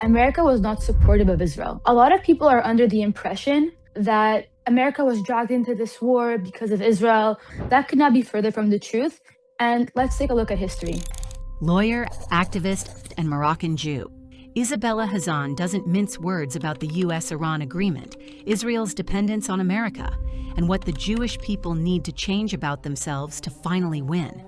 America was not supportive of Israel. A lot of people are under the impression that America was dragged into this war because of Israel. That could not be further from the truth. And let's take a look at history. Lawyer, activist, and Moroccan Jew. Ysabella Hazan doesn't mince words about the U.S.-Iran agreement, Israel's dependence on America, and what the Jewish people need to change about themselves to finally win.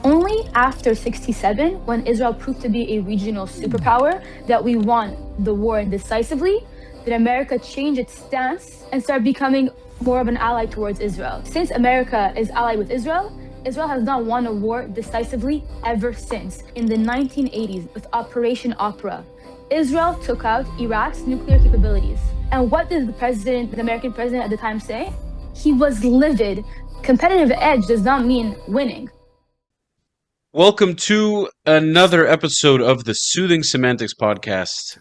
Only after 67, when Israel proved to be a regional superpower, that we won the war decisively, did America change its stance and start becoming more of an ally towards Israel. Since America is allied with Israel, Israel has not won a war decisively ever since. In the 1980s, with Operation Opera, Israel took out Iraq's nuclear capabilities. And what did the American president at the time say? He was livid. Competitive edge does not mean winning. Welcome to another episode of the Soothing Semantics podcast.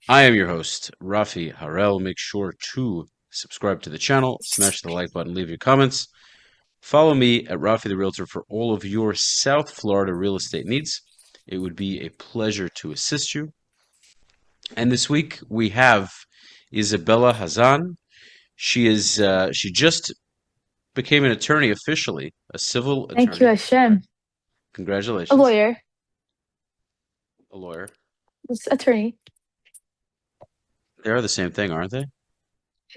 I am your host, Rafi Harel. Make sure to subscribe to the channel, smash the like button, leave your comments. Follow me at Rafi the Realtor for all of your South Florida real estate needs. It would be a pleasure to assist you. And this week we have Ysabella Hazan. She just became an attorney officially, a civil attorney. Thank you, Hashem. Congratulations. A lawyer. A lawyer. It's attorney. They are the same thing, aren't they?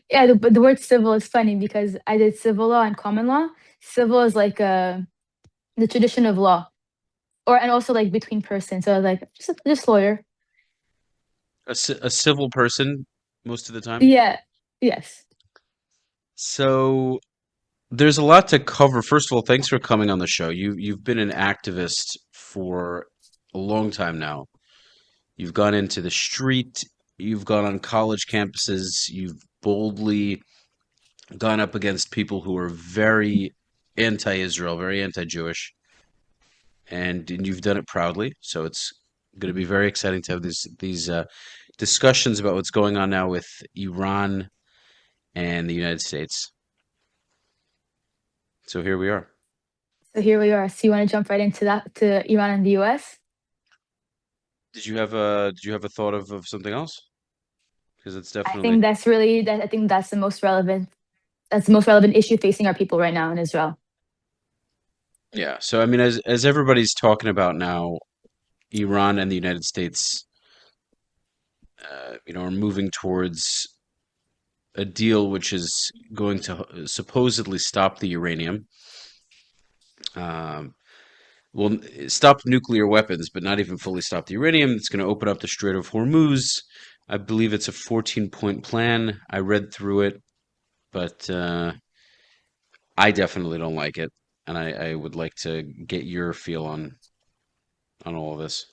Yeah, but the word civil is funny because I did civil law and common law. Civil is like the tradition of law, and also like between persons. So I was like, just lawyer. A civil person most of the time? Yeah, yes. So there's a lot to cover. First of all, thanks for coming on the show. You've been an activist for a long time now. You've gone into the street, you've gone on college campuses, you've boldly gone up against people who are very anti-Israel, very anti-Jewish, and you've done it proudly. So it's going to be very exciting to have these discussions about what's going on now with Iran and the United States. So here we are. So here we are. So you want to jump right into that, to Iran and the U.S.? Did you have a thought of something else? Because it's I definitely think that's really that. I think that's the most relevant. That's the most relevant issue facing our people right now in Israel. yeah. So I mean, as everybody's talking about now, Iran and the United States, are moving towards a deal which is going to supposedly stop the uranium. Well, stop nuclear weapons, but not even fully stop the uranium. It's going to open up the Strait of Hormuz. I believe it's a 14-point plan. I read through it, but I definitely don't like it, and I would like to get your feel on all of this.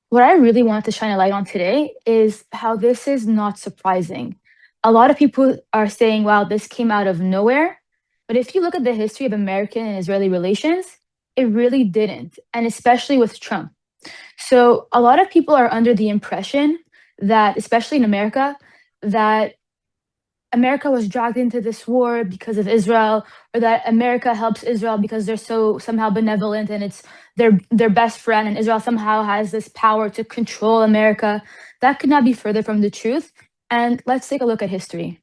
What I really want to shine a light on today is how this is not surprising. A lot of people are saying, wow, this came out of nowhere. But if you look at the history of American and Israeli relations, it really didn't, and especially with Trump. So a lot of people are under the impression that, especially in America, that America was dragged into this war because of Israel, or that America helps Israel because they're so somehow benevolent and it's their best friend, and Israel somehow has this power to control America. That could not be further from the truth. And let's take a look at history.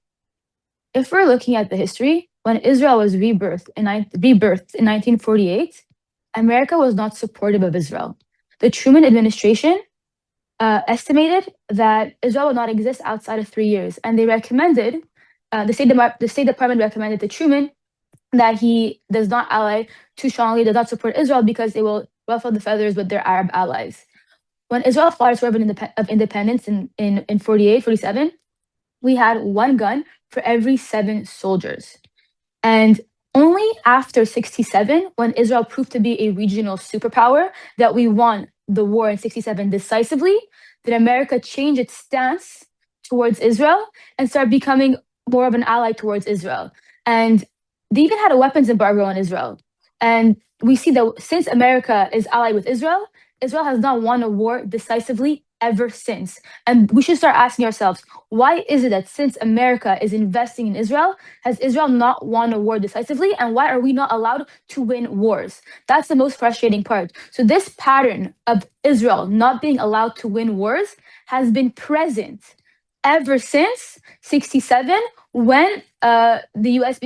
If we're looking at the history, when Israel was rebirthed in 1948, America was not supportive of Israel. The Truman administration estimated that Israel would not exist outside of 3 years, and they recommended the State Department recommended to Truman that he does not ally too strongly, does not support Israel because it will ruffle the feathers with their Arab allies. When Israel fought its war of independence in 48, 47, we had one gun for every 7 soldiers. And only after 67, when Israel proved to be a regional superpower, that we won the war in 67 decisively, did America change its stance towards Israel and start becoming more of an ally towards Israel. And they even had a weapons embargo on Israel. And we see that since America is allied with Israel, Israel has not won a war decisively ever since. And we should start asking ourselves, why is it that since America is investing in Israel, has Israel not won a war decisively? And why are we not allowed to win wars? That's the most frustrating part. So this pattern of Israel not being allowed to win wars has been present ever since 67, when the U.S.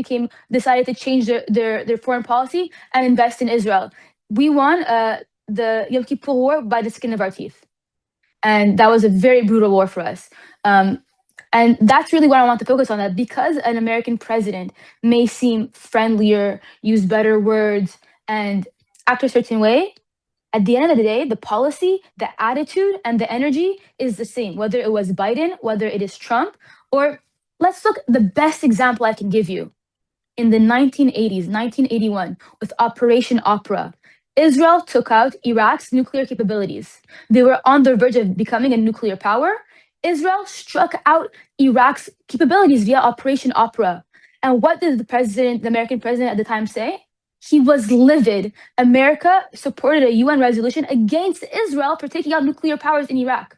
decided to change their foreign policy and invest in Israel. We won the Yom Kippur War by the skin of our teeth, and that was a very brutal war for us. And that's really what I want to focus on, that because an American president may seem friendlier, use better words, and act a certain way, at the end of the day, the policy, the attitude, and the energy is the same, whether it was Biden, whether it is Trump, or let's look, the best example I can give you. In the 1980s, 1981, with Operation Opera, Israel took out Iraq's nuclear capabilities. They were on the verge of becoming a nuclear power. Israel struck out Iraq's capabilities via Operation Opera. And what did the American president at the time say? He was livid. America supported a UN resolution against Israel for taking out nuclear powers in Iraq.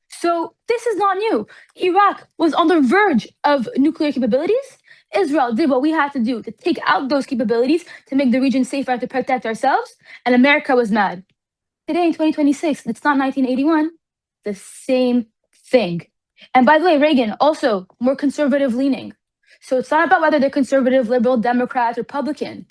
So this is not new. Iraq was on the verge of nuclear capabilities. Israel did what we had to do to take out those capabilities to make the region safer and to protect ourselves. And America was mad. Today in 2026, it's not 1981, the same thing. And by the way, Reagan, also more conservative leaning. So it's not about whether they're conservative, liberal, Democrat, Republican.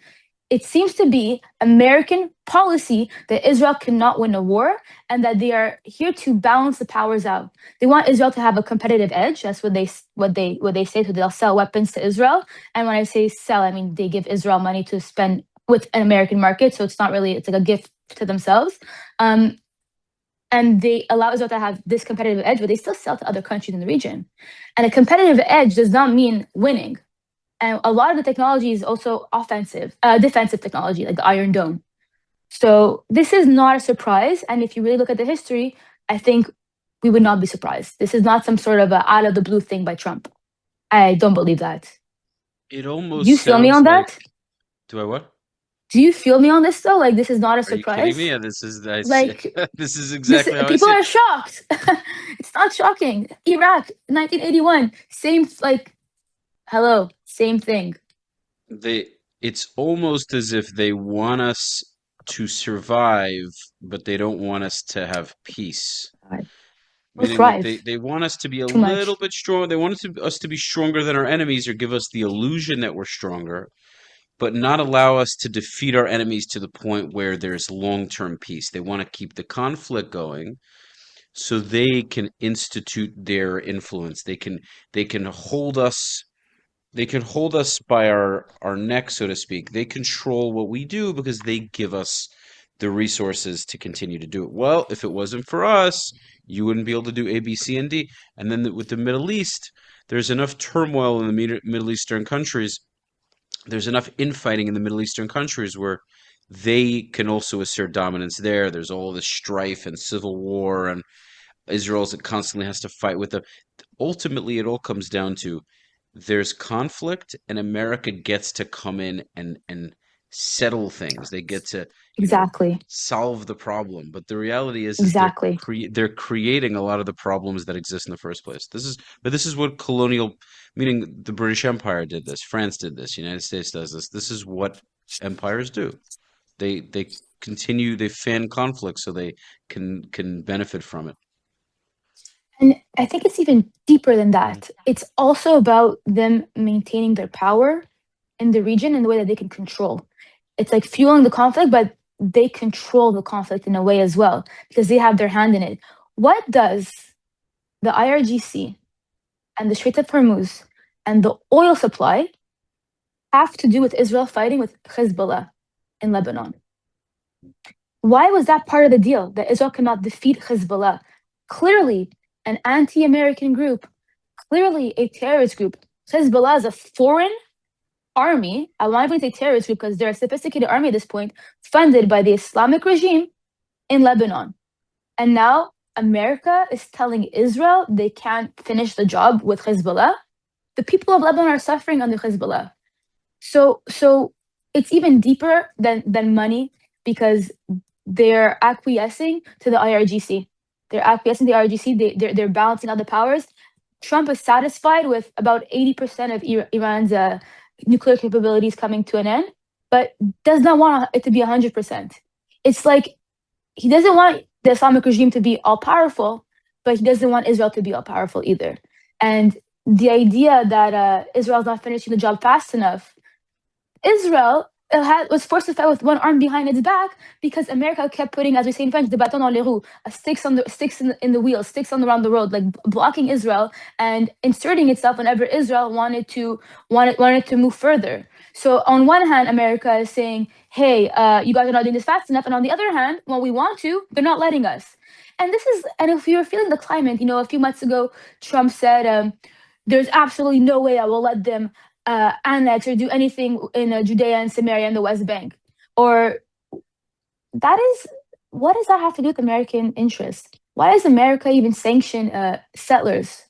It seems to be American policy that Israel cannot win a war and that they are here to balance the powers out. They want Israel to have a competitive edge. That's what they say. So they'll sell weapons to Israel. And when I say sell, I mean they give Israel money to spend with an American market. So it's not really, it's like a gift to themselves. And they allow Israel to have this competitive edge, but they still sell to other countries in the region. And a competitive edge does not mean winning. And a lot of the technology is also defensive technology, like the Iron Dome. So this is not a surprise. And if you really look at the history, I think we would not be surprised. This is not some sort of a out of the blue thing by Trump. I don't believe that. It Do almost you feel me sounds on like. that? Do I what? Do you feel me on this though? Like this is not a Are you kidding me? surprise? Yeah, this is Like this is this, exactly how I people see it. are shocked. It's not shocking. Iraq, 1981, same, like, hello, same thing. It's almost as if they want us to survive, but they don't want us to have peace. God. Or Meaning like they, thrive they want us to be a too little much. bit strong. They want us to be stronger than our enemies or give us the illusion that we're stronger, but not allow us to defeat our enemies to the point where there's long-term peace. They want to keep the conflict going so they can institute their influence. They can hold us by our neck, so to speak. They control what we do because they give us the resources to continue to do it. Well, if it wasn't for us, you wouldn't be able to do A, B, C, and D. And then with the Middle East, there's enough turmoil in the Middle Eastern countries. There's enough infighting in the Middle Eastern countries where they can also assert dominance there. There's all this strife and civil war, and Israel constantly has to fight with them. Ultimately, it all comes down to there's conflict and America gets to come in and settle things. They get to, Exactly. solve the problem. But the reality is Exactly. they're creating a lot of the problems that exist in the first place. This is what colonial, meaning the British Empire did this, France did this, United States does this. This is what empires do. They fan conflict so they can benefit from it. And I think it's even deeper than that. It's also about them maintaining their power in the region in the way that they can control. It's like fueling the conflict, but they control the conflict in a way as well because they have their hand in it. What does the IRGC and the Strait of Hormuz and the oil supply have to do with Israel fighting with Hezbollah in Lebanon? Why was that part of the deal, that Israel cannot defeat Hezbollah? Clearly, an anti-American group, clearly a terrorist group. Hezbollah is a foreign army. I won't even say terrorist group because they're a sophisticated army at this point, funded by the Islamic regime in Lebanon. And now America is telling Israel they can't finish the job with Hezbollah. The people of Lebanon are suffering under Hezbollah. So it's even deeper than money because they're acquiescing to the IRGC. they're acquiescing the RGC, they're balancing out the powers. Trump is satisfied with about 80% of Iran's nuclear capabilities coming to an end, but does not want it to be 100%. It's like he doesn't want the Islamic regime to be all powerful, but he doesn't want Israel to be all powerful either. And the idea that Israel's not finishing the job fast enough, Israel was forced to fight with one arm behind its back because America kept putting, as we say in French, the bâton dans les roues, sticks in the wheels, sticks on around the road, like blocking Israel and inserting itself whenever Israel wanted to move further. So on one hand, America is saying, "Hey, you guys are not doing this fast enough," and on the other hand, when we want to, they're not letting us. And if you're feeling the climate, a few months ago, Trump said, "There's absolutely no way I will let them annex or do anything in Judea and Samaria and the West Bank." Or that is, what does that have to do with American interests? Why does America even sanction settlers?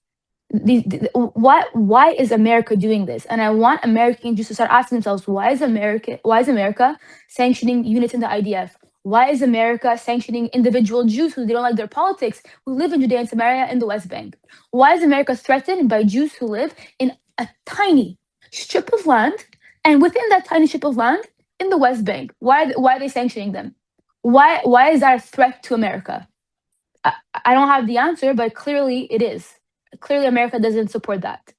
Why is America doing this? And I want Americans just to start asking themselves, why is America sanctioning units in the IDF? Why is America sanctioning individual Jews who they don't like their politics, who live in Judea and Samaria and the West Bank? Why is America threatened by Jews who live in a tiny strip of land, and within that tiny strip of land in the West Bank? Why are they sanctioning them? Why is that a threat to America? I don't have the answer, but clearly it is. Clearly, America doesn't support that.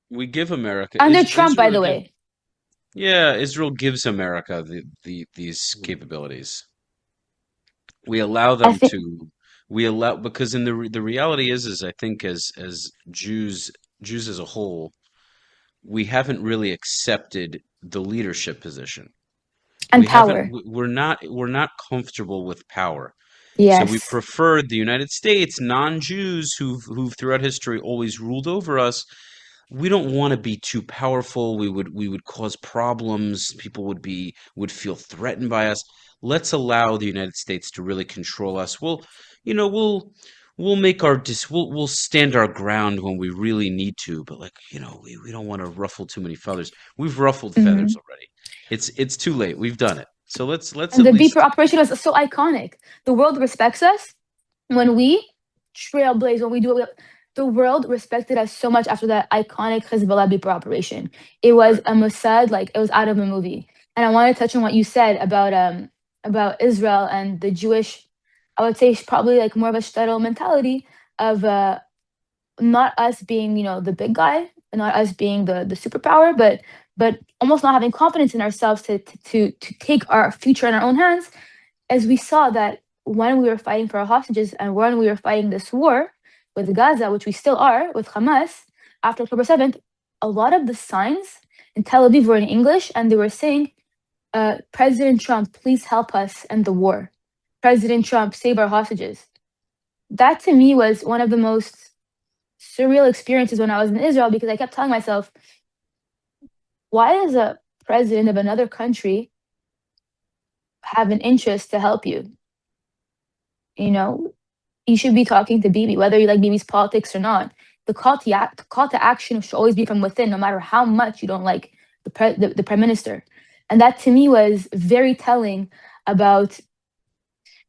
We give America Under Trump, by Israel the give way. yeah, Israel gives America these capabilities. We allow I them think, to we allow because in the reality is I think as Jews as a whole, we haven't really accepted the leadership position. and power. We're not comfortable with power. So we Yes. prefer the United States, non-Jews who've throughout history always ruled over us. We don't want to be too powerful. We would cause problems. People would feel threatened by us. Let's allow the United States to really control us. We'll make we'll stand our ground when we really need to, but we don't want to ruffle too many feathers. We've ruffled feathers Mhm. already. It's too late. We've done it. So let's And at the Beeper least operation was so iconic. The world respects us when we trailblaze, when we do it. The world respected us so much after that iconic Hezbollah Beeper operation. It was right. a Mossad, like it was out of a movie. And I want to touch on what you said about Israel and the Jewish, I would say probably like more of a shtetl mentality of not us being, the big guy, and not us being the superpower, but almost not having confidence in ourselves to take our future in our own hands, as we saw that when we were fighting for our hostages and when we were fighting this war with Gaza, which we still are with Hamas after October 7th, a lot of the signs in Tel Aviv were in English, and they were saying, President Trump, please help us end the war. President Trump, save our hostages. That to me was one of the most surreal experiences when I was in Israel, because I kept telling myself, why does a president of another country have an interest to help you? You know, you should be talking to Bibi, whether you like Bibi's politics or not. The call to action should always be from within, no matter how much you don't like the prime minister. And that to me was very telling about,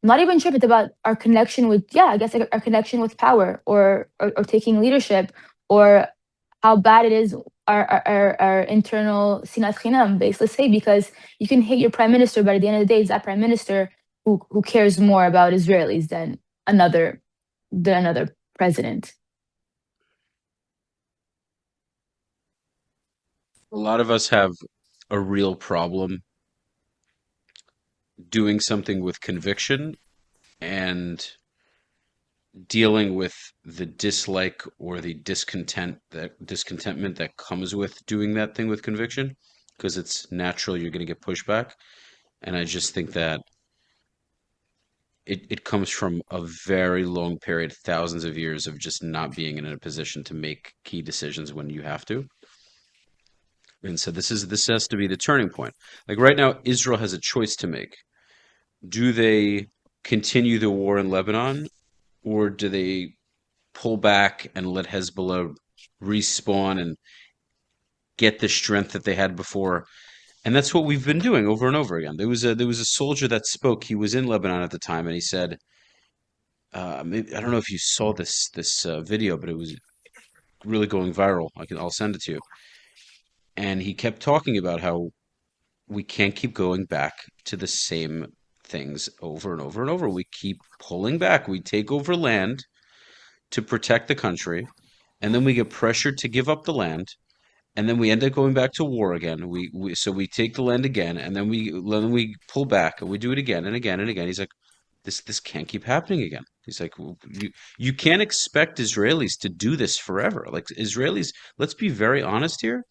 not even sure if it's about our connection with, yeah, I guess like our connection with power, or taking leadership, or how bad it is, our internal sinat chinam base, let's say, because you can hate your prime minister, but at the end of the day, it's that prime minister who cares more about Israelis another than another president. A lot of us have a real problem doing something with conviction and dealing with the dislike or the discontentment that comes with doing that thing with conviction, because it's natural you're going to get pushback. And I just think that it comes from a very long period, thousands of years of just not being in a position to make key decisions when you have to. And so this has to be the turning point. Like right now, Israel has a choice to make. Do they continue the war in Lebanon, or do they pull back and let Hezbollah respawn and get the strength that they had before? And that's what we've been doing over and over again. There was a soldier that spoke. He was in Lebanon at the time, and he said, maybe, I don't know if you saw this video, but it was really going viral. I'll send it to you. And he kept talking about how we can't keep going back to the same things over and over and over. We keep pulling back. We take over land to protect the country, and then we get pressured to give up the land, and then we end up going back to war again. We take the land again, and then we pull back, and we do it again and again and again. He's like, this can't keep happening again. He's like, you can't expect Israelis to do this forever. Like Israelis, let's be very honest here.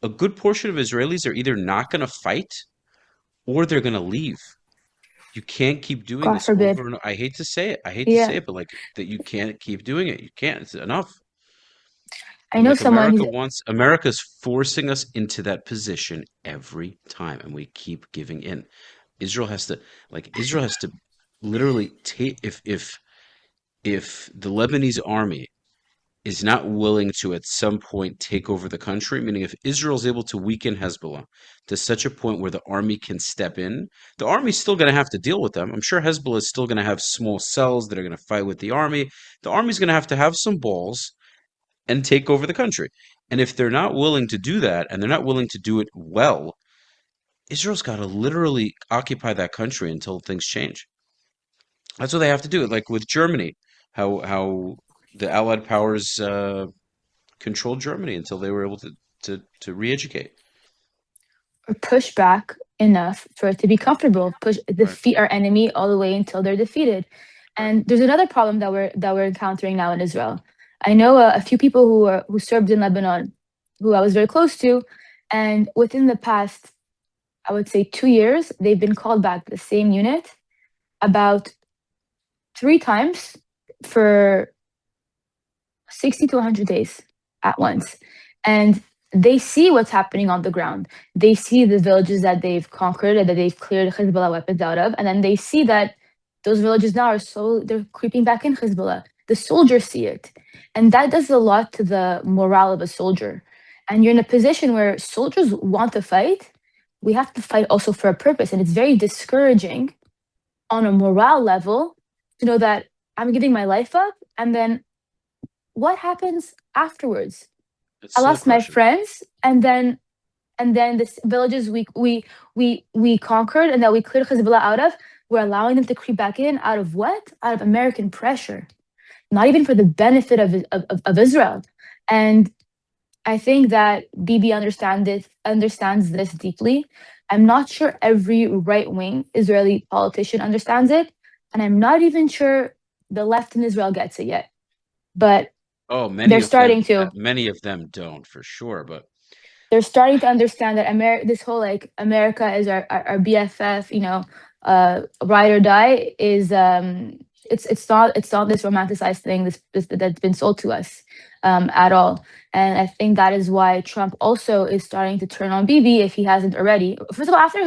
A good portion of Israelis are either not going to fight or they're going to leave. You can't keep doing God this over forbid. and I hate to say it. I hate to say Yeah. it, but like that you can't keep doing it. You can't. It's enough. I And know like someone, America's forcing us into that position every time, and we keep giving in. Israel has to literally take if the Lebanese army is not willing to at some point take over the country, meaning if Israel's able to weaken Hezbollah to such a point where the army can step in, the army's still going to have to deal with them. I'm sure Hezbollah is still going to have small cells that are going to fight with the army. The army's going to have some balls and take over the country. And if they're not willing to do that, and they're not willing to do it well, Israel's got to literally occupy that country until things change. That's what they have to do. Like with Germany, how the Allied powers controlled Germany until they were able to re-educate. or push back enough for it to be comfortable, push Right. defeat our enemy all the way until they're defeated. Right. And there's another problem that we're encountering now in Israel. I know a few people who served in Lebanon, who I was very close to, and within the past, I would say 2 years, they've been called back to the same unit about 3 times for 60 to 100 days at once. And they see what's happening on the ground. They see the villages that they've conquered and that they've cleared Hezbollah weapons out of. And then they see that those villages now they're creeping back in Hezbollah. The soldiers see it. And that does a lot to the morale of a soldier. And you're in a position where soldiers want to fight. We have to fight also for a purpose. And it's very discouraging on a morale level to know that I'm giving my life up and then what happens afterwards? It's I soul lost my crushing. friends, and then this villages we conquered and that we cleared Hezbollah out of, we're allowing them to creep back in out of what? Out of American pressure, not even for the benefit of Israel. And I think that Bibi understands this deeply. I'm not sure every right wing Israeli politician understands it, and I'm not even sure the left in Israel gets it yet. But Oh, they're starting to. many of them don't for sure, but They're starting to understand that this whole like America is our BFF, ride or die is it's not this romanticized thing that's been sold to us at all. And I think that is why Trump also is starting to turn on Bibi if he hasn't already. First of all, after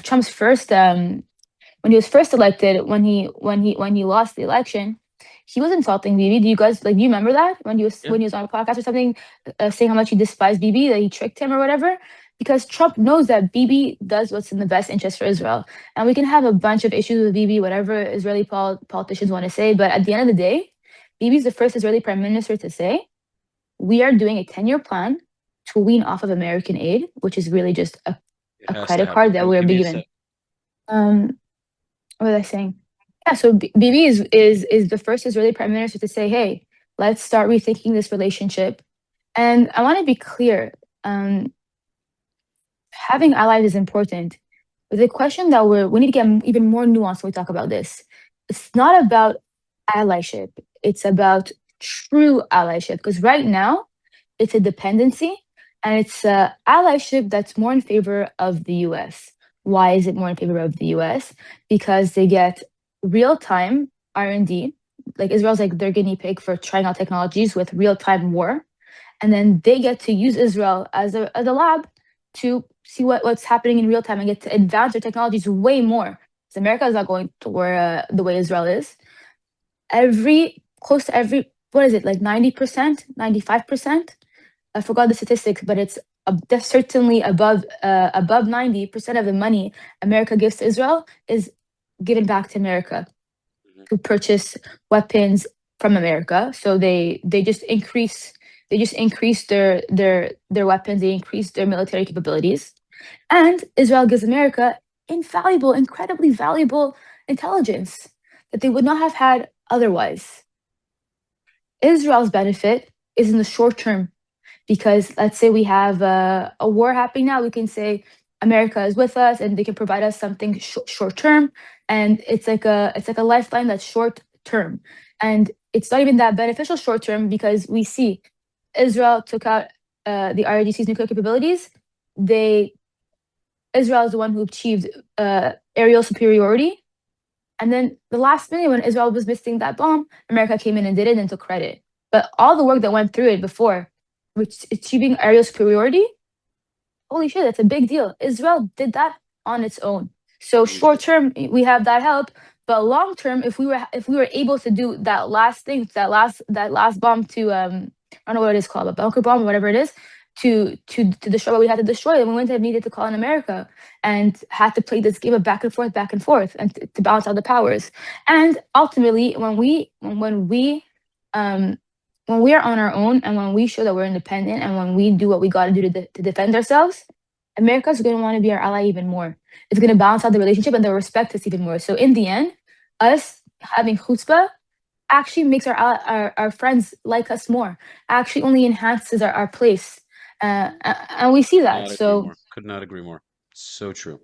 Trump's first when he was first elected, when he lost the election, he was insulting Bibi. Do you guys like? Do you remember that yeah. when he was on a podcast or something, saying how much he despised Bibi, that he tricked him or whatever? Because Trump knows that Bibi does what's in the best interest for Israel, and we can have a bunch of issues with Bibi, whatever Israeli politicians want to say. But at the end of the day, Bibi is the first Israeli prime minister to say we are doing a 10-year plan to wean off of American aid, which is really just It a has to credit happen. card that Give, we're give being me a given. sec. Um, what was I saying? Yeah, so Bibi is the first Israeli prime minister to say, "Hey, let's start rethinking this relationship." And I want to be clear: um, having allies is important. But the question that we need to get even more nuanced when we talk about this. It's not about allyship; it's about true allyship. Because right now, it's a dependency, and it's a allyship that's more in favor of the U.S. Why is it more in favor of the U.S.? Because they get real-time R&D. Like Israel's like their guinea pig for trying out technologies with real-time war, and then they get to use Israel as a lab to see what's happening in real time and get to advance their technologies way more. So America is not going to where the way Israel is. Close to every, what is it, like 90%, 95%? I forgot the statistics, but it's that's certainly above 90% of the money America gives to Israel is given back to America. to purchase weapons from America. So they just increase their weapons, they increase their military capabilities. And Israel gives America invaluable, incredibly valuable intelligence that they would not have had otherwise. Israel's benefit is in the short term because let's say we have a war happening now, we can say America is with us and they can provide us something short term, and it's like a lifeline that's short term, and it's not even that beneficial short term because we see Israel took out the IRGC's nuclear capabilities. They Israel is the one who achieved aerial superiority, and then the last minute when Israel was missing that bomb, America came in and did it and took credit. But all the work that went through it before, which achieving aerial superiority, holy shit, that's a big deal. Israel did that on its own. So We did. short term, we have that help, but long term, if we were able to do that last thing, that last bomb to I don't know what it is called, a bunker bomb or whatever it is, to destroy what we had to destroy, then we wouldn't have needed to call in America and had to play this game of back and forth, and to balance out the powers. And ultimately, um, when we are on our own and when we show that we're independent and when we do what we got to do to defend ourselves, America's going to want to be our ally even more. It's going to balance out the relationship and they'll respect us even more. So in the end, us having chutzpah actually makes our friends like us more. Actually, only enhances our place, and we see Could that. not agree So more. Could not agree more. So true.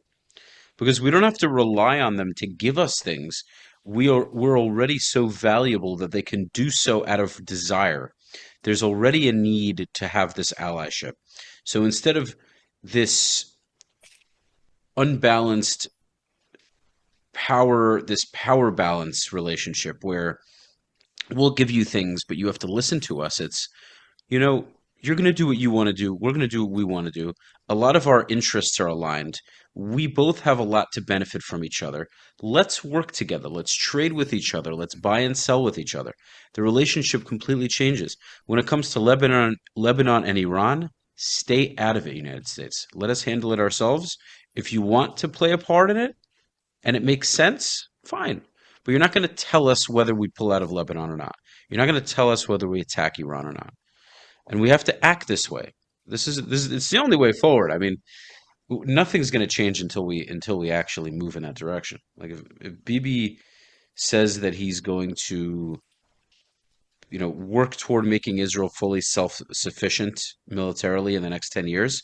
Because we don't have to rely on them to give us things. We're already so valuable that they can do so out of desire. There's already a need to have this allyship. So instead of this unbalanced this power balance relationship where we'll give you things, but you have to listen to us, it's, you know, you're going to do what you want to do. We're going to do what we want to do. A lot of our interests are aligned. We both have a lot to benefit from each other. Let's work together. Let's trade with each other. Let's buy and sell with each other. The relationship completely changes. When it comes to Lebanon and Iran, stay out of it, United States. Let us handle it ourselves. If you want to play a part in it and it makes sense, fine. But you're not going to tell us whether we pull out of Lebanon or not. You're not going to tell us whether we attack Iran or not, and we have to act this way. This is it's the only way forward. I mean, nothing's going to change until we actually move in that direction. Like if Bibi says that he's going to, work toward making Israel fully self-sufficient militarily in the next 10 years,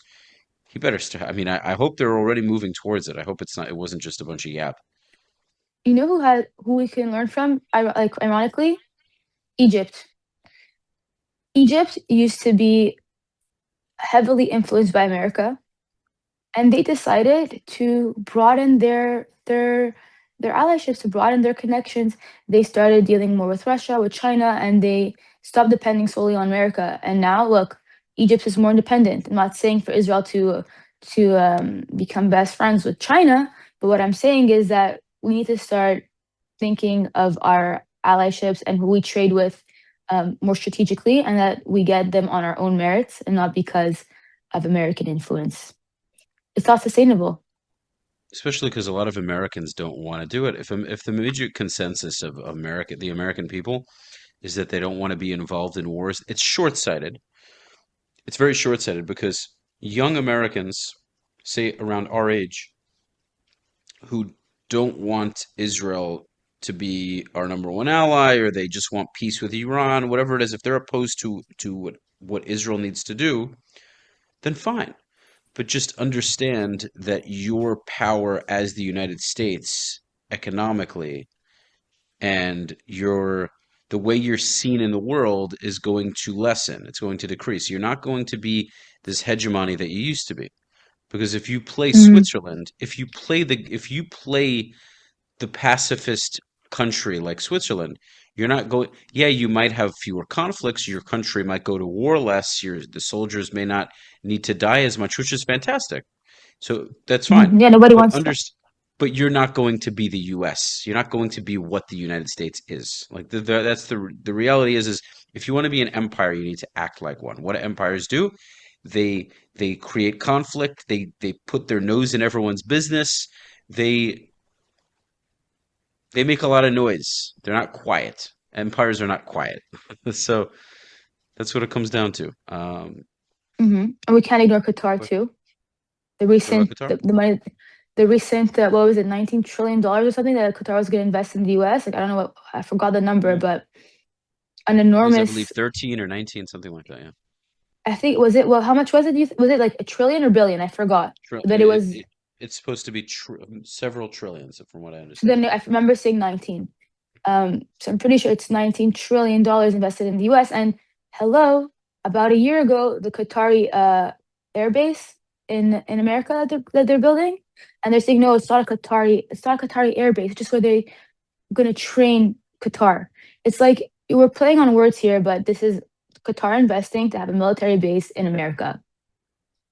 he better start. I mean, I hope they're already moving towards it. I hope it wasn't just a bunch of yap. you know who we can learn from? Like ironically, Egypt. Egypt used to be heavily influenced by America, and they decided to broaden their allyships, to broaden their connections. They started dealing more with Russia, with China, and they stopped depending solely on America. And now, look, Egypt is more independent. I'm not saying for Israel to become best friends with China, but what I'm saying is that we need to start thinking of our allyships and who we trade with more strategically, and that we get them on our own merits and not because of American influence. It's not sustainable. Especially because a lot of Americans don't want to do it. If the major consensus of the American people, is that they don't want to be involved in wars, it's short-sighted. It's very short-sighted because young Americans, say around our age, who don't want Israel to be our number one ally, or they just want peace with Iran, whatever it is, if they're opposed to what Israel needs to do, then fine. But just understand that your power as the United States economically and the way you're seen in the world is going to lessen. It's going to decrease. You're not going to be this hegemony that you used to be. Because if you play Mhm. Switzerland, if you play the pacifist country like Switzerland, you're not going, yeah, you might have fewer conflicts, your country might go to war less, the soldiers may not need to die as much, which is fantastic. So that's fine. Mhm. Yeah, nobody But wants that. but you're not going to be the US. You're not going to be what the United States is. Like that's the reality is if you want to be an empire, you need to act like one. What do empires do? They create conflict, they put their nose in everyone's business. They They make a lot of noise. They're not quiet. Empires are not quiet. So that's what it comes down to. And we can't ignore Qatar What, too. The what about recent Qatar? the money, the recent what was it, $19 trillion or something that Qatar was going to invest in the U.S. Like I don't know what, I forgot the number, Hmm. but an It was, I believe, enormous. 13 or 19, something like that. Yeah. I think was it, well, how much was it? Was it like a trillion or billion? I forgot. Trill- But it It, was. it, it's supposed to be several trillions, from what I So understand. then I remember saying 19. So I'm pretty sure it's $19 trillion invested in the US. And hello, about a year ago, the Qatari air base in America that they're building, and they're saying no, it's not a Qatari air base, it's just where they're gonna train Qatar. It's like we're playing on words here, but this is Qatar investing to have a military base in America.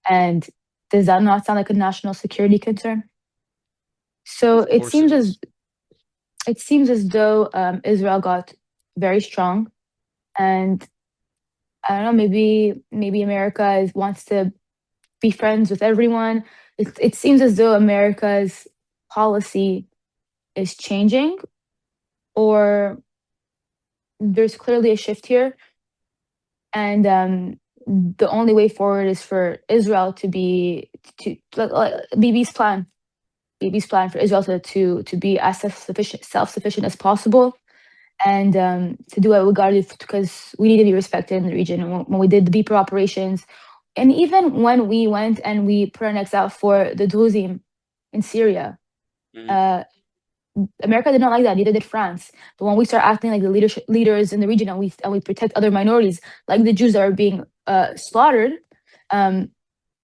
And does that not sound like a national security concern? So Of course it is. it seems as though Israel got very strong, and I don't know, maybe America wants to be friends with everyone. It seems as though America's policy is changing, or there's clearly a shift here, and the only way forward is for Israel to be to like BB's plan for Israel to be as self-sufficient as possible, and to do what we got to do because we need to be respected in the region. And when we did the deeper operations, and even when we went and we put our necks out for the Druzim in Syria, Hmm. uh, America did not like that. Neither did France. But when we start acting like the leaders in the region, and we protect other minorities, like the Jews that are being slaughtered, um,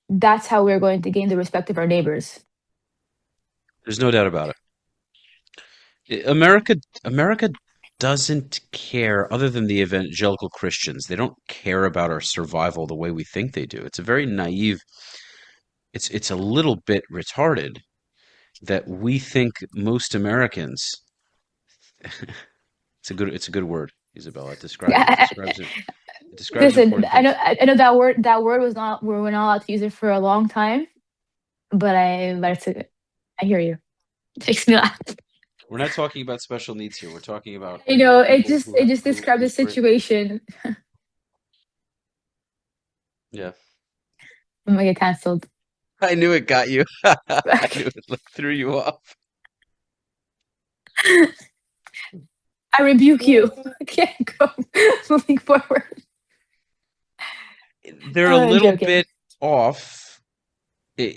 that's how we're going to gain the respect of our neighbors. There's no doubt about it. America doesn't care, other than the evangelical Christians. They don't care about our survival the way we think they do. It's a very naive. It's a little bit retarded that we think most Americans. It's a good word, Isabella. It describes Listen, important things. I know that word was not, we were not allowed to use it for a long time, but I hear you. It makes me laugh. We're not talking about special needs here. We're talking about It people just it just described the whose brain. situation. Yeah, I'm gonna get canceled. I knew it got you. I knew it like, threw you off. I rebuke you. I can't go moving forward. They're a little Joking. bit off. Eh,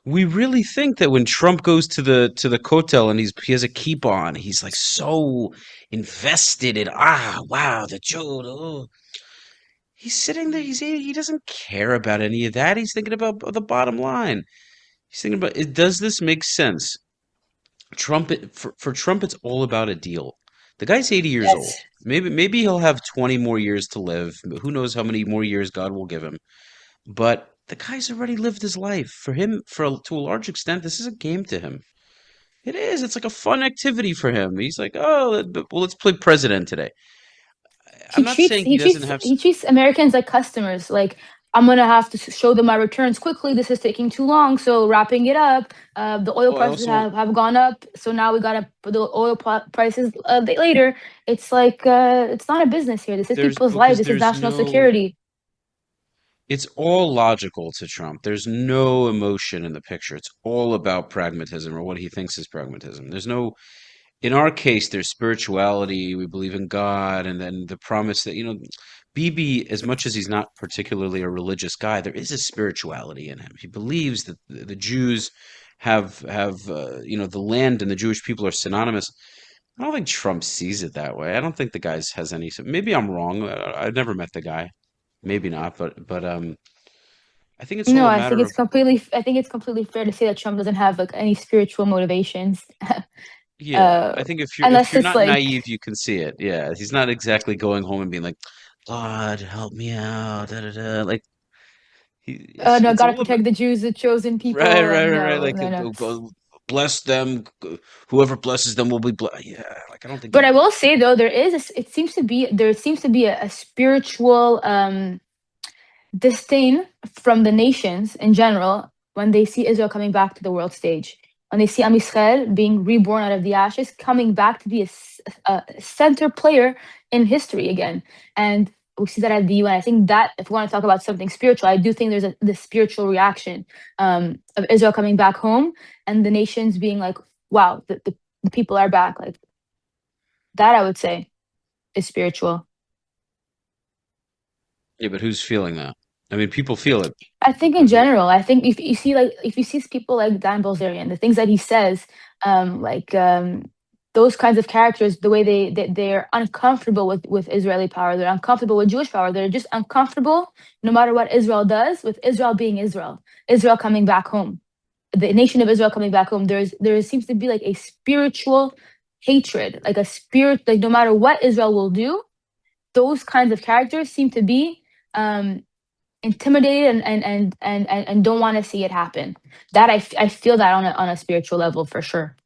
We really think that when Trump goes to the Kotel and he has a keep on, he's like so invested in wow, the Joe. Oh. He's sitting there. He doesn't care about any of that. He's thinking about the bottom line. He's thinking about does this make sense? For Trump, it's all about a deal. The guy's 80 years old. Yes. Maybe he'll have 20 more years to live. Who knows how many more years God will give him? But the guy's already lived his life. For him, to a large extent, this is a game to him. It is. It's like a fun activity for him. He's like, oh, well, let's play president today. I'm He not treats saying he he doesn't treats have. he treats Americans like customers. Like I'm gonna have to show them my returns quickly. This is taking too long. So wrapping it up, the oil Oh, I prices also want. have gone up. So now we gotta put the oil prices later. It's like it's not a business here. This is There's people's lives. because This is there's national no. security. It's all logical to Trump. There's no emotion in the picture. It's all about pragmatism or what he thinks is pragmatism. There's no in our case, there's spirituality. We believe in God, and then the promise that Bibi, as much as he's not particularly a religious guy, there is a spirituality in him. He believes that the Jews have the land and the Jewish people are synonymous. I don't think Trump sees it that way. I don't think the guy has any. Maybe I'm wrong. I've never met the guy. Maybe not, but I think it's all No, a matter of I think it's completely fair to say that Trump doesn't have like any spiritual motivations. yeah. uh, I think if Unless you're it's not like, naive, you can see it. Yeah, he's not exactly going home and being like, God, help me out. Da, da, da. Like no, it's gotta all about protect the Jews, the chosen right, people, right, and right, right. no, Like no, no. bless them. Whoever blesses them will be blessed. Yeah, like I don't think But I he. will say though, there seems to be a spiritual disdain from the nations in general when they see Israel coming back to the world stage. when they see Am Yisrael being reborn out of the ashes, coming back to be a center player in history again. And we see that at the UN. I think that if we want to talk about something spiritual, I do think there's the spiritual reaction of Israel coming back home and the nations being like, wow, the people are back. Like that, I would say, is spiritual. Yeah, but who's feeling that? I mean, people feel it, I think in but who? general, I think if you see people like Dan Bilzerian, the things that he says, like those kinds of characters, the way they're uncomfortable with Israeli power, they're uncomfortable with Jewish power, they're just uncomfortable no matter what Israel does, with Israel being Israel, Israel coming back home, the nation of Israel coming back home. There seems to be like a spiritual hatred, like a spirit, like no matter what Israel will do, those kinds of characters seem to be um intimidated and don't want to see it happen. That I feel that on a spiritual level for sure.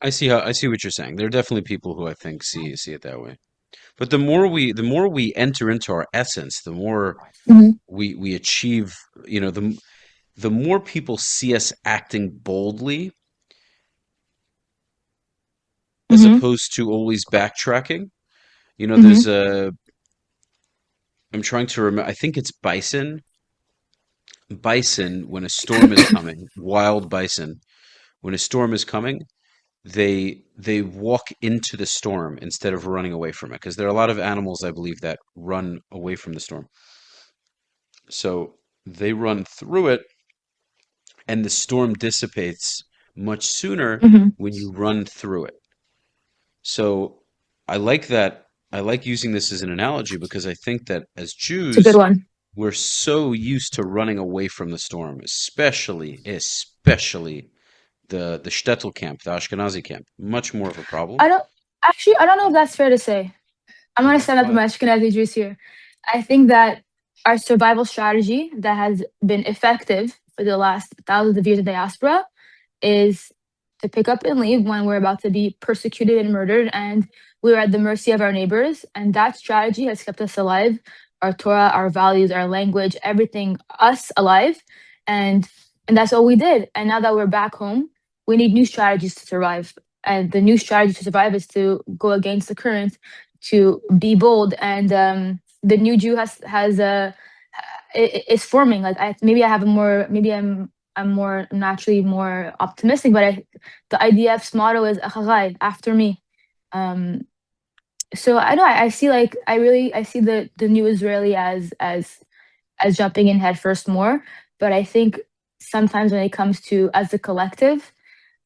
I see what you're saying. There are definitely people who I think see it that way. But the more we enter into our essence, the more Hmm. we achieve, you know, the more people see us acting boldly as Hmm. opposed to always backtracking. You know, Hmm. there's a I'm trying to remember, I think it's bison when a storm is coming, wild bison, when a storm is coming, they walk into the storm instead of running away from it because there are a lot of animals I believe that run away from the storm. So they run through it and the storm dissipates much sooner Hmm. when you run through it. So I like that. I like using this as an analogy because I think that as It's a good Jews, one. we're so used to running away from the storm, especially the shtetl camp, the Ashkenazi camp. Much more of a problem. I don't I don't know if that's fair to say. I'm gonna Okay, stand up go for ahead. my Ashkenazi Jews here. I think that our survival strategy that has been effective for the last thousands of years of diaspora is to pick up and leave when we're about to be persecuted and murdered and we're at the mercy of our neighbors. And that strategy has kept us alive, our Torah, our values, our language, everything, us alive. And and that's all we did. And now that we're back home, we need new strategies to survive. And the new strategy to survive is to go against the current, to be bold. And the new Jew has a is forming. Like maybe I have a more maybe I'm more naturally more optimistic, but the IDF's motto is "Achagai," after me. Um, so I know I see like I see the new Israeli as jumping in head first more, but I think sometimes when it comes to as a collective,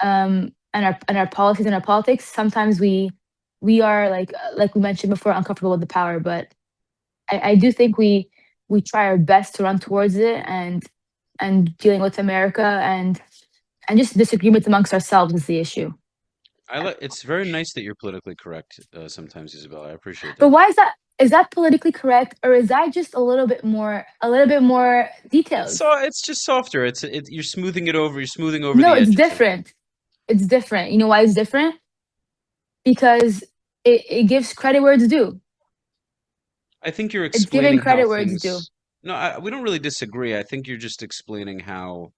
and our policies and our politics, sometimes we are like we mentioned before, uncomfortable with the power, but I do think we try our best to run towards it and dealing with America and just disagreements amongst ourselves is the issue. It's very nice that you're politically correct sometimes, Isabella. I appreciate But that. why is that? Is that politically correct, or is that just a little bit more details? It's just softer. You're smoothing it over. You're smoothing over No, the it's edges. different. It's different. You know why it's different? Because it gives credit where it's due. I think you're It's giving explaining how credit where it's due. things. No, we don't really disagree. I think you're just explaining how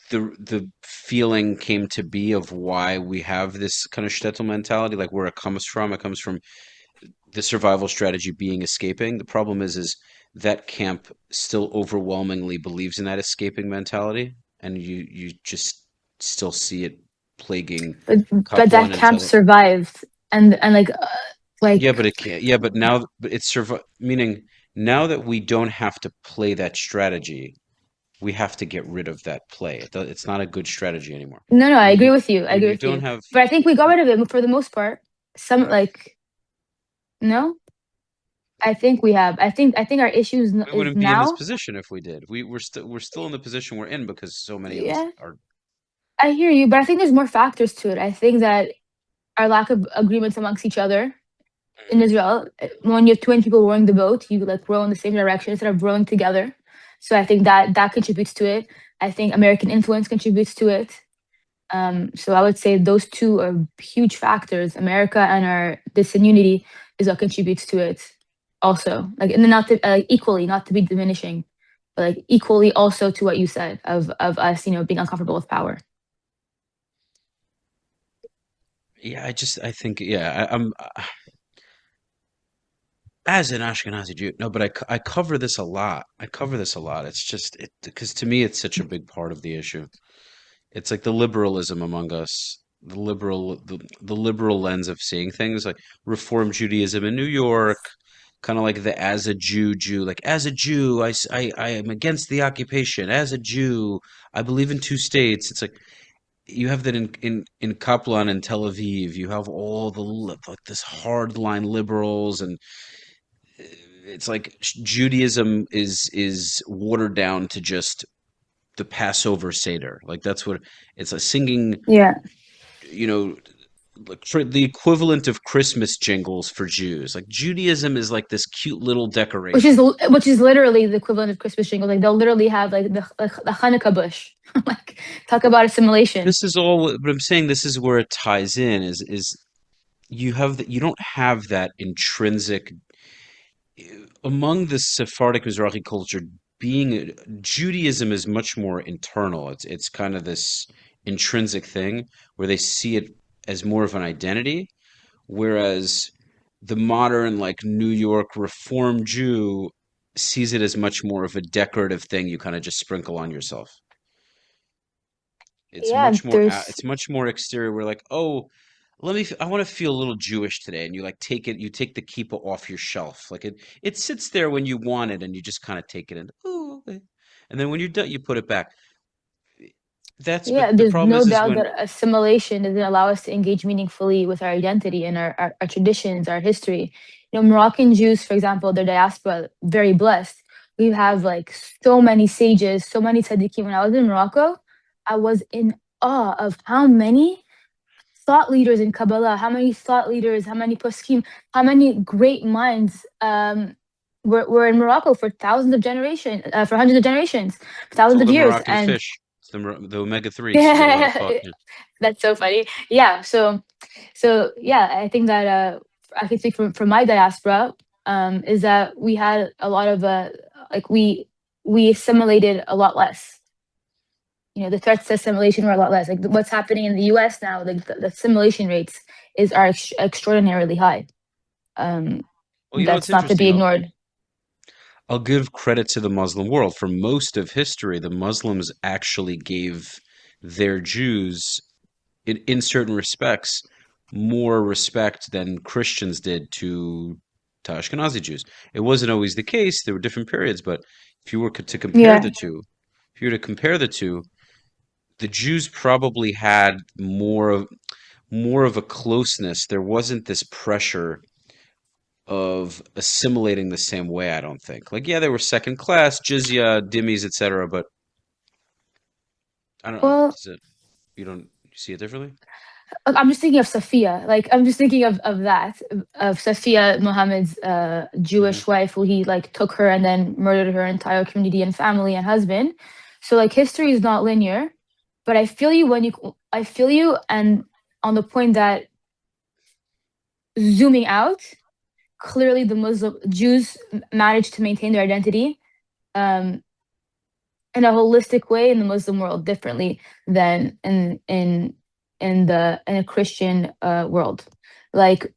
the feeling came to be of why we have this kind of shtetl mentality, like where it comes from. It comes from the survival strategy being escaping. The problem is that camp still overwhelmingly believes in that escaping mentality, and you just still see it plaguing But Cop that One camp until survived, and yeah, like but it can't. Yeah, but now but it's meaning now that we don't have to play that strategy, we have to get rid of that play. It's not a good strategy anymore. no, I When agree you with you. I when agree you with don't you. have But I think we got rid of it for the most part. Some like no, I think we have. I think our issues we is wouldn't be in this now. position if we did. We're still in the position we're in because so many of us Yeah, are. I hear you, but I think there's more factors to it. I think that our lack of agreements amongst each other in Mhm. Israel, when you have 20 people rowing the boat, you like row in the same direction instead of rowing together. So I think that contributes to it. I think American influence contributes to it. So I would say those two are huge factors. America and our disunity is what contributes to it. Also, like and then not to equally, not to be diminishing. but like equally also to what you said of us, being uncomfortable with power. Yeah, I think, yeah, I'm as an Ashkenazi Jew. No, but I cover this a lot. I cover this a lot. It's just because to me it's such a big part of the issue. It's like the liberalism among us, the liberal lens of seeing things, like Reform Judaism in New York, kind of like the as a Jew, like as a Jew, I am against the occupation. As a Jew, I believe in two states. It's like you have that in Kaplan and Tel Aviv. You have all like this hardline liberals, and it's like Judaism is watered down to just the Passover Seder. Like that's what it's a singing, Yeah. you know, like for the equivalent of Christmas jingles for Jews. Like Judaism is like this cute little Which is decoration. which is literally the equivalent of Christmas jingle. Like they'll literally have like the Hanukkah bush. Like talk about assimilation. This is all but I'm saying this is where it ties in is you have that you don't have that intrinsic among the Sephardic Mizrahi culture being Judaism is much more internal. It's kind of this intrinsic thing where they see it as more of an identity, whereas the modern like New York Reform Jew sees it as much more of a decorative thing you kind of just sprinkle on yourself. Yeah, there's It's much more exterior. We're like, oh, I want to feel a little Jewish today, and you like take it, you take the kippah off your shelf, like it sits there when you want it, and you just kind of take it and oh, okay. And then when you're done, you put it back. Yeah, But the there's problem no is doubt when that assimilation doesn't allow us to engage meaningfully with our identity and our traditions, our history. Moroccan Jews, for example, their diaspora, very blessed. We have like so many sages, so many tzaddikim. When I was in Morocco, I was in awe of how many thought leaders in Kabbalah, how many thought leaders, how many poskim, how many great minds were in Morocco for thousands of generations, for hundreds of generations, it's thousands all of the years. Moroccan And fish, it's the omega threes. You get a lot of yeah, thought. Yeah. that's so funny. Yeah, so yeah, I think that I can speak from my diaspora, is that we had a lot of like we assimilated a lot less. The threats to assimilation were a lot less. Like what's happening in the U.S. now, like the assimilation rates are extraordinarily high. Um, Well, you know what's that's not to be interesting? ignored. I'll give credit to the Muslim world. For most of history, the Muslims actually gave their Jews in certain respects more respect than Christians did to Ashkenazi Jews. It wasn't always the case. There were different periods, but if you were to compare Yeah. the two, if you were to compare the two, the Jews probably had more of a closeness. There wasn't this pressure of assimilating the same way, I don't think. Like, yeah, they were second class, jizya, dhimmis, etc., but I don't know. Well, You don't you see it differently? I'm just thinking of Sophia. Like I'm just thinking of that, of Sophia, Muhammad's Hmm. Jewish wife, who he like took her and then murdered her entire community and family and husband. So like history is not linear, but I feel you, and on the point that zooming out, clearly the Muslim Jews managed to maintain their identity um, in a holistic way in the Muslim world differently than in a Christian world. Like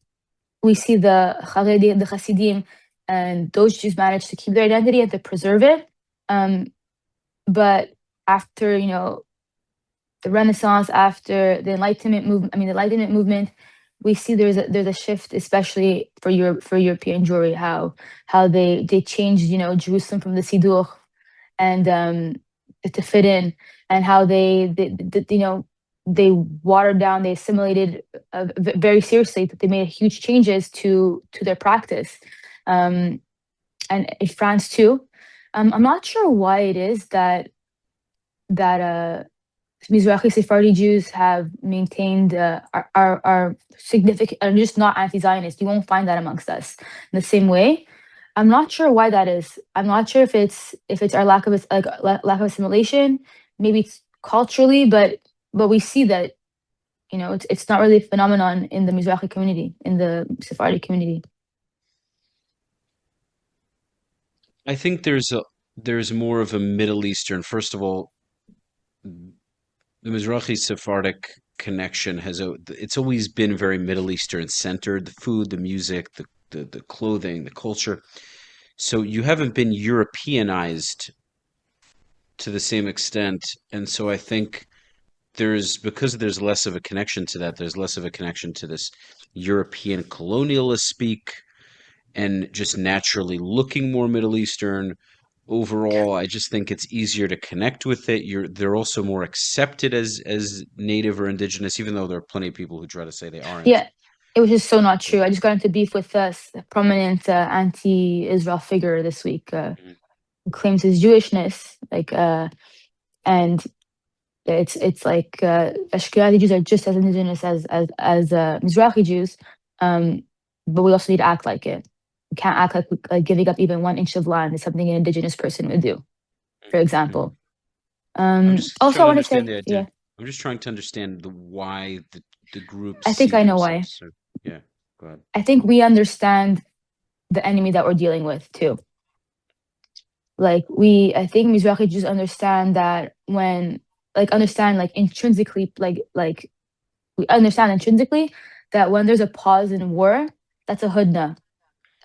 we see the Haredi, the Hasidim, and those Jews managed to keep their identity and to preserve it. Um, but after the Renaissance, after the Enlightenment movement, the Enlightenment movement, we see there's a shift, especially for European Jewry, how they changed Jerusalem from the Siddur and to fit in, and how they watered down, they assimilated very seriously, that they made huge changes to their practice, and in France too. I'm not sure why it is that Mizrahi Sephardi Jews have maintained are significant, are just not anti-Zionist. You won't find that amongst us in the same way. I'm not sure why that is. I'm not sure if it's our lack of assimilation. Maybe it's culturally, but we see that it's not really a phenomenon in the Mizrahi community, in the Sephardi community. I think there's there's more of a Middle Eastern. First of all, the Mizrahi Sephardic connection it's always been very Middle Eastern centered. The food, the music, the clothing, the culture. So you haven't been Europeanized to the same extent, and so I think because there's less of a connection to that. There's less of a connection to this European colonialist speak, and just naturally looking more Middle Eastern. Overall, I just think it's easier to connect with it. They're also more accepted as native or indigenous, even though there are plenty of people who try to say they aren't. Yeah, it was just so not true. I just got into beef with a prominent anti-Israel figure this week, Mhm. who claims his Jewishness, and it's like Ashkenazi Jews are just as indigenous as Mizrahi Jews, um, but we also need to act like it. We can't act like giving up even 1 inch of land is something an indigenous person would do, for Mhm. example. I'm just Also, trying I to want to understand say, the idea. yeah, I'm just trying to understand why the groups I think see I know why. themselves. So, yeah, go ahead. I think we understand the enemy that we're dealing with too. I think Mizrahi Jews understand that understand like intrinsically, we understand intrinsically that when there's a pause in war, that's a hudna.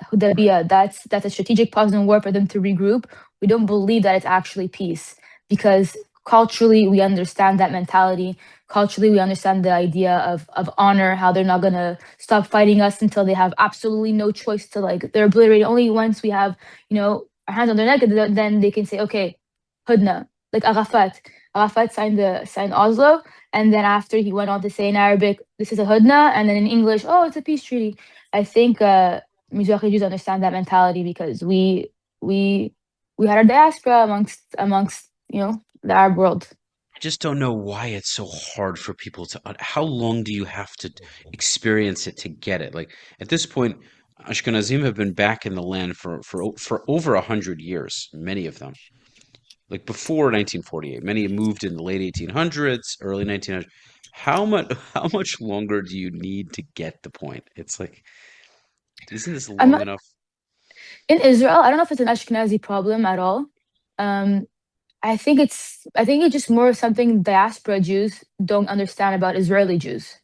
Right. Hudaybiyah, that's a strategic pause in war for them to regroup. We don't believe that it's actually peace because culturally we understand that mentality. Culturally, we understand the idea of honor, how they're not gonna stop fighting us until they have absolutely no choice to they're obliterated. Only once we have, our hands on their neck, then they can say, okay, hudna. Like Arafat. Arafat signed Oslo, and then after he went on to say in Arabic, this is a hudna, and then in English, oh, it's a peace treaty. I think Mizrahi Jews understand that mentality because we we had our diaspora amongst the Arab world. I just don't know why it's so hard for people to. How long do you have to experience it to get it? Like at this point, Ashkenazim have been back in the land for over 100 years. Many of them, like before 1948, many moved in the late 1800s, early 1900s. How much longer do you need to get the point? It's like, isn't this I'm long not enough? in Israel. I don't know if it's an Ashkenazi problem at all. Um, I think it's just more something diaspora Jews don't understand about Israeli Jews.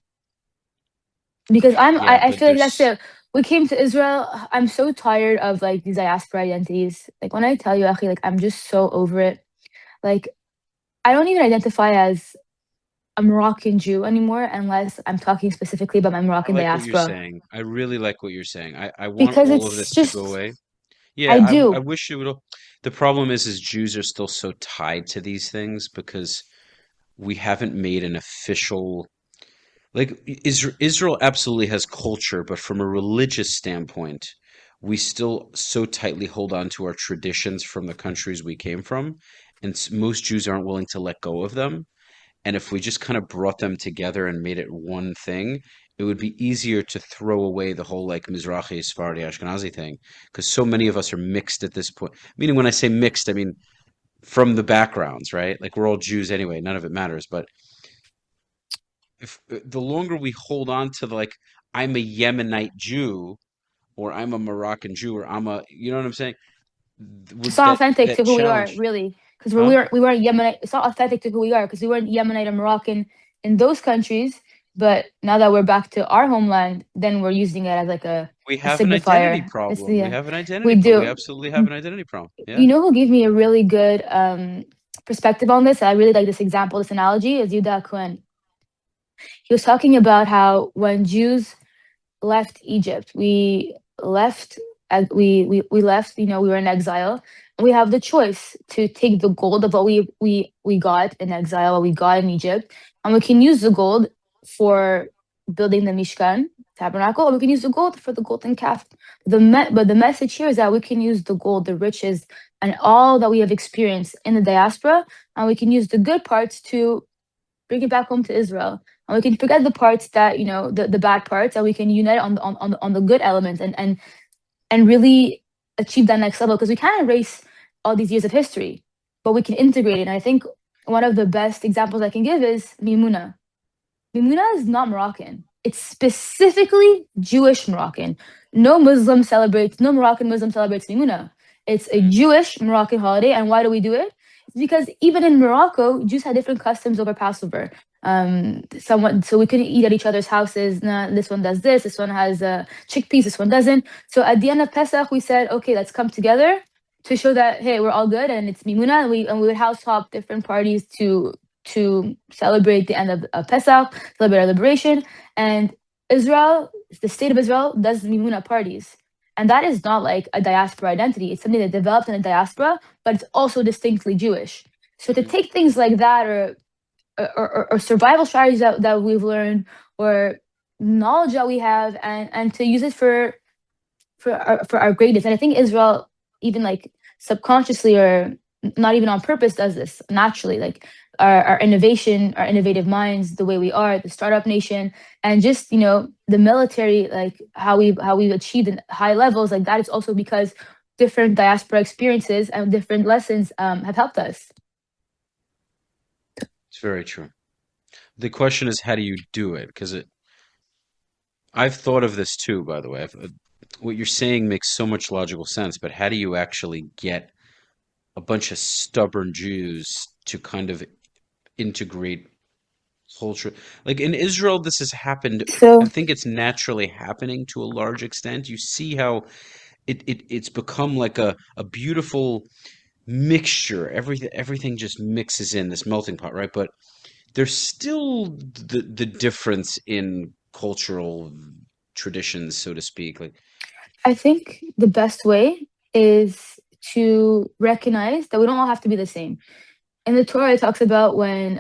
Because Yeah, I but feel like that's there's it. We came to Israel. I'm so tired of these diaspora identities. Like when I tell you, Akhi, I'm just so over it. Like I don't even identify as a Moroccan Jew anymore unless I'm talking specifically about my I Moroccan like what you're diaspora. saying. I really like what you're saying. I want Because all of it's this to go just away. I Yeah, I do. wish it would. The problem is Jews are still so tied to these things because we haven't made an official like Israel absolutely has culture, but from a religious standpoint, we still so tightly hold on to our traditions from the countries we came from, and most Jews aren't willing to let go of them. And if we just kind of brought them together and made it one thing, it would be easier to throw away the whole like Mizrahi, Sephardi, Ashkenazi thing, because so many of us are mixed at this point. Meaning, when I say mixed, I mean from the backgrounds, right? Like we're all Jews anyway, none of it matters. But if the longer we hold on to like I'm a Yemenite Jew or I'm a Moroccan Jew or you know what I'm saying? It's Would not that authentic that to who we are, challenge, really, because huh? we weren't Yemenite. It's not authentic to who we are because we weren't Yemenite or Moroccan in those countries. But now that we're back to our homeland, then we're using it as like We a have an identity signifier. problem. We have an We identity problem. We do. absolutely have an identity problem. You Yeah. know who gave me a really good perspective on this? I really like this example, this analogy is Yuda Cohen. He was talking about how when Jews left Egypt. We left, we were in exile. And we have the choice to take the gold of what we got in exile, what we got in Egypt, and we can use the gold for building the Mishkan tabernacle, or we can use the gold for the golden calf. But the message here is that we can use the gold, the riches, and all that we have experienced in the diaspora, and we can use the good parts to bring it back home to Israel. And we can forget the parts that, the bad parts, and we can unite on the good elements and really achieve that next level. Because we can't erase all these years of history, but we can integrate it. And I think one of the best examples I can give is Mimuna. Mimuna is not Moroccan. It's specifically Jewish Moroccan. No Moroccan Muslim celebrates Mimuna. It's a Jewish Moroccan holiday. And why do we do it? It's because even in Morocco, Jews had different customs over Passover. Somewhat, so we couldn't eat at each other's houses. Nah, this one does this. This one has chickpeas. This one doesn't. So at the end of Pesach, we said, okay, let's come together to show that hey, we're all good and it's Mimuna. And we would house hop different parties to celebrate the end of Pesach, celebrate our liberation. And Israel, the state of Israel, does Mimuna parties. And that is not like a diaspora identity. It's something that developed in a diaspora, but it's also distinctly Jewish. So to Hmm. take things like that or survival strategies that we've learned or knowledge that we have and to use it for our greatness. And I think Israel, even like subconsciously or not even on purpose, does this naturally. Like our innovation, our innovative minds, the way we are, the startup nation, and just the military, like how we've achieved in high levels, like that is also because different diaspora experiences and different lessons have helped us. It's very true. The question is, how do you do it? Because I've thought of this too, by the way. What you're saying makes so much logical sense, but how do you actually get a bunch of stubborn Jews to kind of integrate culture? Like in Israel, this has happened. I So think it's naturally happening to a large extent. You see how it's become like a beautiful mixture. Everything just mixes in this melting pot, right? But there's still the difference in cultural traditions, so to speak. Like, I think the best way is to recognize that we don't all have to be the same. In the Torah, it talks about when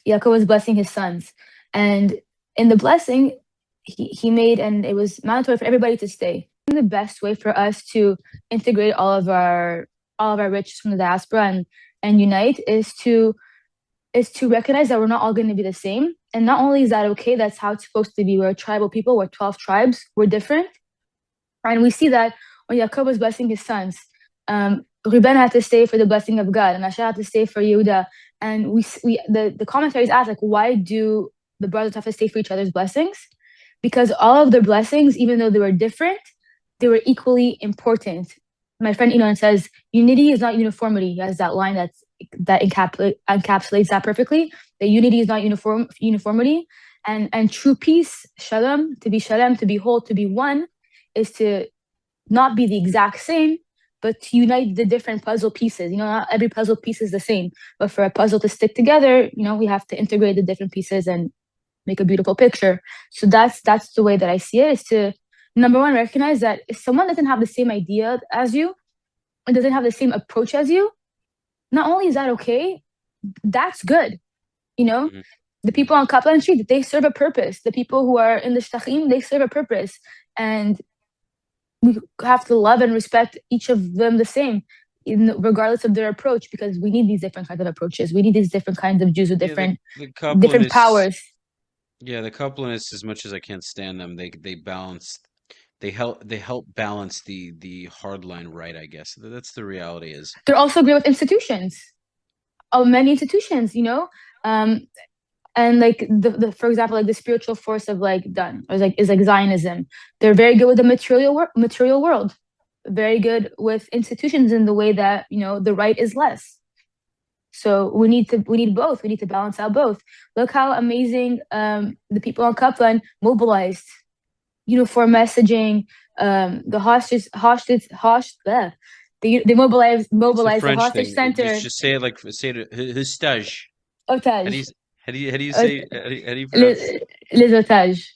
Yaakov was blessing his sons, and in the blessing, he made, and it was mandatory for everybody to stay. The best way for us to integrate all of our riches from the diaspora and unite is to recognize that we're not all going to be the same. And not only is that okay, that's how it's supposed to be. We're a tribal people. We're 12 tribes. We're different, and we see that when Yaakov was blessing his sons, Reuben had to stay for the blessing of God, and Asher had to stay for Yehuda. And the commentaries ask, like, why do the brothers have to stay for each other's blessings? Because all of their blessings, even though they were different, they were equally important. My friend Inon says, unity is not uniformity. He has that line that encapsulates that perfectly. That unity is not uniformity, and true peace, shalom, to be whole, to be one, is to not be the exact same, but to unite the different puzzle pieces. Not every puzzle piece is the same, but for a puzzle to stick together, we have to integrate the different pieces and make a beautiful picture. So that's the way that I see it, is to number one recognize that if someone doesn't have the same idea as you and doesn't have the same approach as you, not only is that okay, that's good. You know, mhm, the mhm. people on Kaplan Street, they serve a purpose. The people who are in the Shtachim, they serve a purpose. And we have to love and respect each of them the same, regardless of their approach, because we need these different kinds of approaches. We need these different kinds of Jews with Yeah, the different Kaplanists. powers. Yeah, the Kaplanists. As much as I can't stand them, they balance. They help balance the hard line right. I guess that's the reality. Is They're also great with institutions. Many institutions, um, and like for example, like the spiritual force of like done is like Zionism. They're very good with the material world, very good with institutions in the way that the right is less. So we need both. We need to balance out both. Look how amazing the people on Kaplan mobilized, uniform messaging, the hostage, they it's a mobilized the French hostage thing. Just center, just say it like say it. Hustage. How do you otage, how do you ot- say how do you pronounce? les, les otages.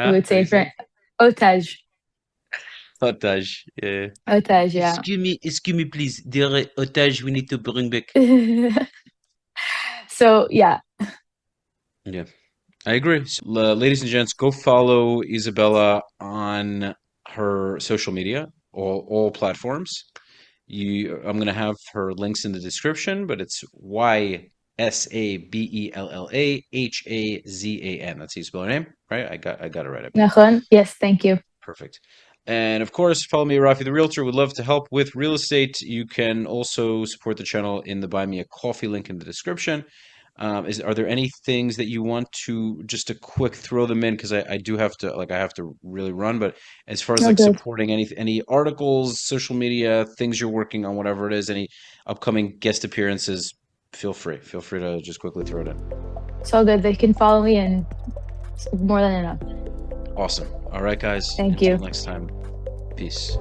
We Huh? would How do say you in say? French, otage, Otage. Yeah. otage, yeah. Excuse me, please. Dear otage, we need to bring back. So yeah, Yeah, I agree. So, ladies and gents, go follow Isabella on her social media, all platforms. I'm gonna have her links in the description, but it's Ysabella Hazan. That's how you spell her name, right? I got it right, I believe. Nachon, yes, thank you. Perfect. And of course, follow me, Rafi the Realtor. Would love to help with real estate. You can also support the channel in the Buy Me a Coffee link in the description. Are there any things that you want to just a quick throw them in? Because I do have to I have to really run, but as far as No like good. supporting any articles, social media, things you're working on, whatever it is, any upcoming guest appearances, feel free. Feel free to just quickly throw it in. It's all good. They can follow me and it's more than enough. Awesome. All right, guys. Thank Until you. next time. Peace.